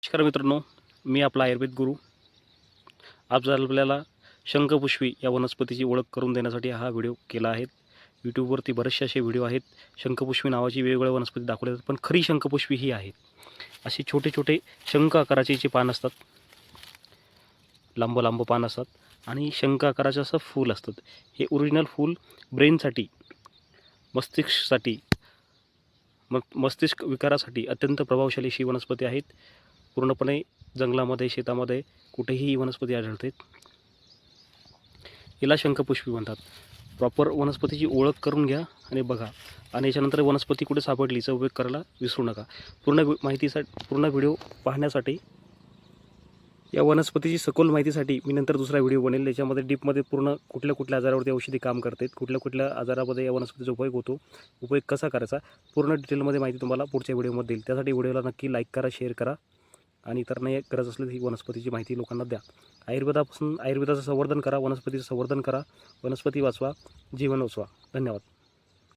नमस्कार मित्रांनो, मी आपला आयुर्वेद गुरु. आज आपल्याला शंखपुष्पी या वनस्पतीची ओळख करून देण्यासाठी हा व्हिडिओ केला आहे. यूट्यूबवरती बरेचसे असे व्हिडिओ आहेत. शंखपुष्पी नावाची वेगवेगळ्या वनस्पती दाखवल्या जातात, पण खरी शंखपुष्पी ही आहे. असे छोटे छोटे शंख आकाराचे जे पान असतात, लांब लांब पान असतात आणि शंख आकाराचं असं फूल असतात. हे ओरिजिनल फूल ब्रेनसाठी, मस्तिष्कसाठी, मस्तिष्क विकारासाठी अत्यंत प्रभावशाली अशी वनस्पती आहेत. पूर्णपणे जंगलामध्ये, शेतामध्ये कुठेही ही वनस्पती आढळते. हिला शंखपुष्पी म्हणतात. प्रॉपर वनस्पतीची ओळख करून घ्या आणि बघा, आणि याच्यानंतर वनस्पती कुठे सापडलीचा उपयोग करायला विसरू नका. पूर्ण व्हिडिओ पाहण्यासाठी, या वनस्पतीची सखोल माहितीसाठी मी नंतर दुसरा व्हिडिओ बनेल. त्याच्यामध्ये डीपमध्ये पूर्ण कुठल्या आजारावरती औषधी काम करतात, कुठल्या आजारामध्ये या वनस्पतीचा उपयोग होतो, उपयोग कसा करायचा, पूर्ण डिटेलमध्ये माहिती तुम्हाला पुढच्या व्हिडिओमध्ये देईल. त्यासाठी व्हिडिओला नक्की लाईक करा, शेअर करा आणि इतरांना गरज असली ही वनस्पतीची माहिती लोकांना द्या. आयुर्वेदाचं संवर्धन करा, वनस्पतीचं संवर्धन करा. वनस्पती वाचवा, जीवन वाचवा. धन्यवाद.